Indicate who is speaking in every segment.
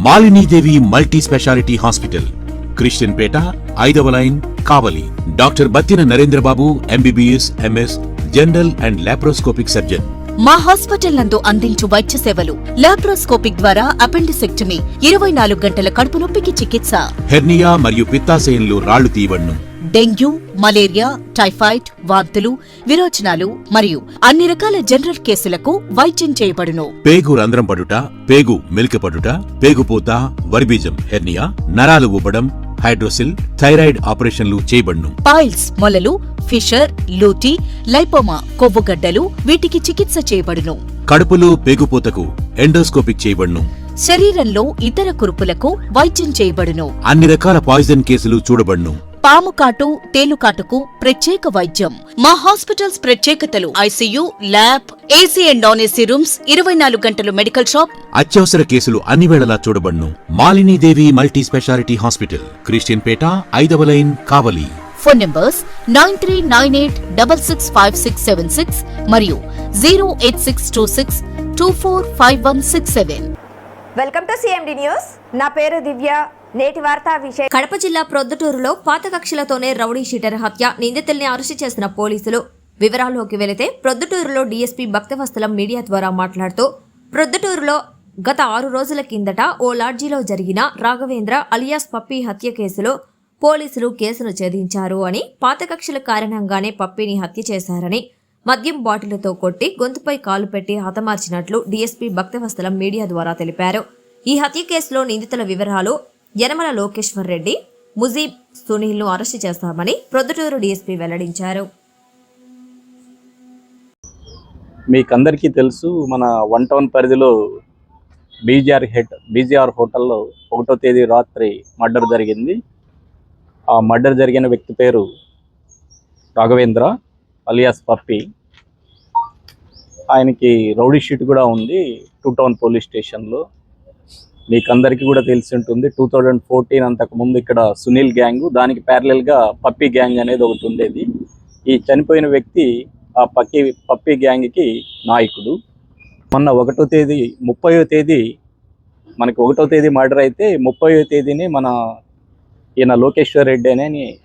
Speaker 1: Malinidevi multi speciality hospital, Christian Peta, 5వ line, Kavali. Doctor Battina Narendrababu, MBBS, MS, general and laparoscopic surgeon.
Speaker 2: మా hospital నందు అందించు వైద్య సేవలు: లాప్రోస్కోపిక్ ద్వారా అపెండిసెక్టమీ, 24 గంటల కడుపు నొప్పికి చికిత్స,
Speaker 1: హెర్నియా మరియు పిత్తాశయంలో రాళ్లు తీయబడును.
Speaker 2: డెంగ్యూ, మలేరియా, టైఫాయిడ్, వాంతులు, విరోచనాలు మరియు అన్ని రకాల జనరల్ కేసులకు వైద్యం చేయబడును.
Speaker 1: పేగు రంధ్రం పడుట, పేగు మెలికపడుట, పేగుపూత, వర్బీజం, హెర్నియా, నరాలు ఊపడం, హైడ్రోసిల్, థైరాయిడ్ ఆపరేషన్లు చేయబడును.
Speaker 2: పైల్స్, మొలలు, ఫిషర్, లూటీ, లైపోమా, కొవ్వుగడ్డలు, వీటికి చికిత్స చేయబడును.
Speaker 1: కడుపులో పేగుపూతకు ఎండోస్కోపిక్ చేయబడును.
Speaker 2: శరీరంలో ఇతర కురుపులకు వైద్యం చేయబడును.
Speaker 1: అన్ని రకాల పాయిజన్ కేసులు చూడబడును.
Speaker 2: పాము కాటు, తేలుకాటుకు ప్రత్యేక వైద్యం. మా హాస్పిటల్స్ ప్రత్యేకతలు: ICU, lab, AC and non AC rooms, 24 గంటలు మెడికల్ షాప్.
Speaker 1: అత్యవసర కేసులు అన్ని వేళలా చూడబడును. Malinidevi multi speciality hospital, Christian Peta, 5వ లైన్, కావలి.
Speaker 2: ఫోన్ నంబర్స్ 9398665676 మరియు 08626245167.
Speaker 3: Welcome to CMD news. నా పేరు దివ్య. నేటి వార్తా విషయం:
Speaker 4: కడప జిల్లా ప్రొద్దుటూరులో పాత కక్షలతోనే రౌడీ షీటర్ హత్య, నిందితుల్ని అరెస్టు చేసిన పోలీసులు. వివరాల్లోకి వెళితే, ప్రొద్దుటూరులో DSP భక్తవత్సలం మీడియా ద్వారా మాట్లాడుతూ, ప్రొద్దుటూరులో గత 6 రోజుల కిందట ఓ లాడ్జీలో జరిగిన రాఘవేంద్ర అలియాస్ పప్పీ హత్య కేసులో పోలీసులు కేసును ఛేదించారు అని, పాత కక్షల కారణంగానే పప్పీని హత్య చేశారని, మద్యం బాటిళ్లతో కొట్టి గొంతుపై కాలు పెట్టి హతమార్చినట్లు DSP భక్తవత్సలం మీడియా ద్వారా తెలిపారు. ఈ హత్య కేసులో నిందితుల వివరాలు: యనమల లోకేశ్వర్ రెడ్డి, ముజీబ్, సునీల్ను అరెస్టు చేస్తామని ప్రొద్దుటూరు DSP వెల్లడించారు.
Speaker 5: మీకందరికీ తెలుసు, మన 1 టౌన్ పరిధిలో BGR హోటల్లో 1వ తేదీ రాత్రి మర్డర్ జరిగింది. ఆ మర్డర్ జరిగిన వ్యక్తి పేరు రాఘవేంద్ర అలియాస్ పప్పి. ఆయనకి రౌడీ షీట్ కూడా ఉంది 2 టౌన్ పోలీస్ స్టేషన్లో. మీకు అందరికీ కూడా తెలిసి ఉంటుంది, 2014 అంతకుముందు ఇక్కడ సునీల్ గ్యాంగ్, దానికి ప్యారలల్గా పప్పీ గ్యాంగ్ అనేది ఒకటి ఉండేది. ఈ చనిపోయిన వ్యక్తి ఆ పప్పీ గ్యాంగ్కి నాయకుడు. మొన్న 1వ తేదీ 30వ తేదీ మనకి 1వ తేదీ మర్డర్ అయితే, 30వ తేదీని మన ఈయన లోకేశ్వర్ రెడ్డి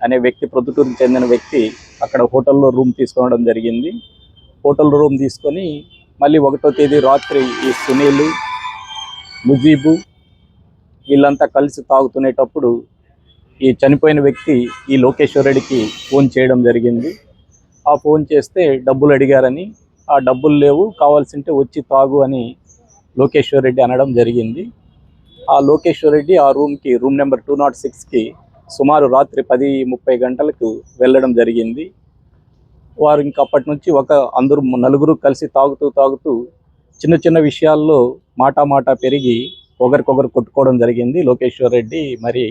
Speaker 5: అనే వ్యక్తి, ప్రొద్దుటూరుకు చెందిన వ్యక్తి, అక్కడ హోటల్లో రూమ్ తీసుకోవడం జరిగింది. హోటల్ రూమ్ తీసుకొని మళ్ళీ 1వ తేదీ రాత్రి ఈ సునీల్, ముజీబు వీళ్ళంతా కలిసి తాగుతునేటప్పుడు ఈ చనిపోయిన వ్యక్తి ఈ లోకేశ్వర్ రెడ్డికి ఫోన్ చేయడం జరిగింది. ఆ ఫోన్ చేస్తే డబ్బులు అడిగారని, ఆ డబ్బులు లేవు, కావాల్సింటే వచ్చి తాగు అని లోకేశ్వర్ రెడ్డి అనడం జరిగింది. ఆ లోకేశ్వర్ రెడ్డి ఆ రూమ్కి, రూమ్ నెంబర్ 206కి సుమారు రాత్రి 10:30 గంటలకు వెళ్ళడం జరిగింది. వారు ఇంకా అప్పటి నుంచి అందరూ నలుగురు కలిసి తాగుతూ చిన్న చిన్న విషయాల్లో మాట పెరిగి ఒకరికొకరు కొట్టుకోవడం జరిగింది. లోకేశ్వర్ రెడ్డి మరి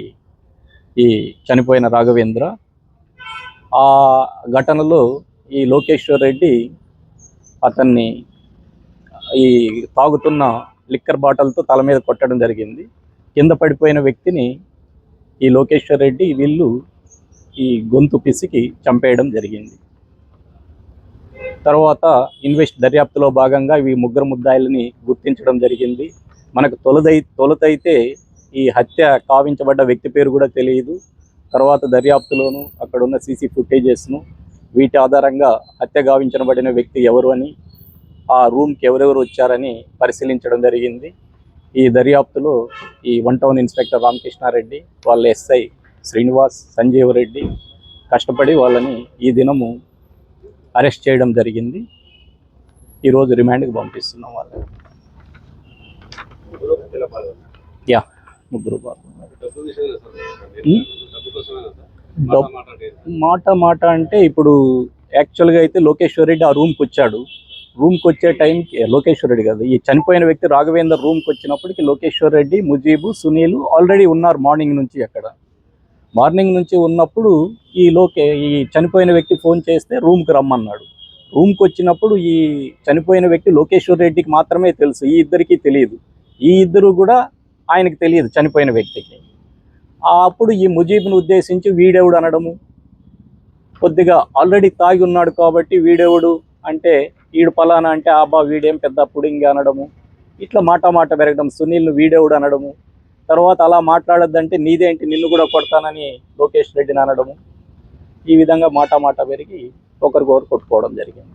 Speaker 5: ఈ చనిపోయిన రాఘవేంద్ర. ఆ ఘటనలో ఈ లోకేశ్వర్ రెడ్డి అతన్ని ఈ తాగుతున్న లిక్కర్ బాటిల్తో తల మీద కొట్టడం జరిగింది. కింద పడిపోయిన వ్యక్తిని ఈ లోకేశ్వర్ రెడ్డి వీళ్ళు ఈ గొంతు పిసికి చంపేయడం జరిగింది. తర్వాత దర్యాప్తులో భాగంగా ఈ ముగ్గురు ముద్దాయిలని గుర్తించడం జరిగింది. మనకు తొలుతైతే ఈ హత్య కావించబడ్డ వ్యక్తి పేరు కూడా తెలియదు. తర్వాత దర్యాప్తులోను అక్కడ ఉన్న CC ఫుటేజెస్ను వీటి ఆధారంగా హత్య గావించబడిన వ్యక్తి ఎవరు అని, ఆ రూమ్కి ఎవరెవరు వచ్చారని పరిశీలించడం జరిగింది. ఈ దర్యాప్తులో ఈ 1 టౌన్ ఇన్స్పెక్టర్ రామకృష్ణారెడ్డి, వాళ్ళ SI శ్రీనివాస్, సంజీవ్ రెడ్డి కష్టపడి వాళ్ళని ఈ దినము అరెస్ట్ చేయడం జరిగింది. ఈరోజు రిమాండ్కి పంపిస్తున్నాం వాళ్ళని. ముగ్గురు మాట అంటే, ఇప్పుడు యాక్చువల్గా అయితే లోకేశ్వర్ రెడ్డి ఆ రూమ్కి వచ్చాడు. రూమ్కి వచ్చే టైంకి లోకేశ్వర్ రెడ్డి కాదు, ఈ చనిపోయిన వ్యక్తి రాఘవేందర్ రూమ్కి వచ్చినప్పటికి లోకేశ్వర్ రెడ్డి, ముజీబు, సునీల్ ఆల్రెడీ ఉన్నారు మార్నింగ్ నుంచి. అక్కడ మార్నింగ్ నుంచి ఉన్నప్పుడు ఈ చనిపోయిన వ్యక్తి ఫోన్ చేస్తే రూమ్కి రమ్మన్నాడు. రూమ్కి వచ్చినప్పుడు ఈ చనిపోయిన వ్యక్తి లోకేశ్వర్ రెడ్డికి మాత్రమే తెలుసు, ఈ ఇద్దరికి తెలియదు. ఈ ఇద్దరు కూడా ఆయనకు తెలియదు చనిపోయిన వ్యక్తికి. అప్పుడు ఈ ముజీబ్ను ఉద్దేశించి వీడెవడు అనడము, కొద్దిగా ఆల్రెడీ తాగి ఉన్నాడు కాబట్టి వీడెవడు అంటే వీడు పలానా అంటే వీడేం పెద్ద పుడింగి అనడము, ఇట్లా మాట పెరగడం. సునీల్ను వీడెవడు అనడము, తర్వాత అలా మాట్లాడొద్దంటే నీదేంటి నిన్ను కూడా కొడతానని లోకేష్ రెడ్డిని అనడము, ఈ విధంగా మాట పెరిగి ఒకరికొకరు కొట్టుకోవడం జరిగింది.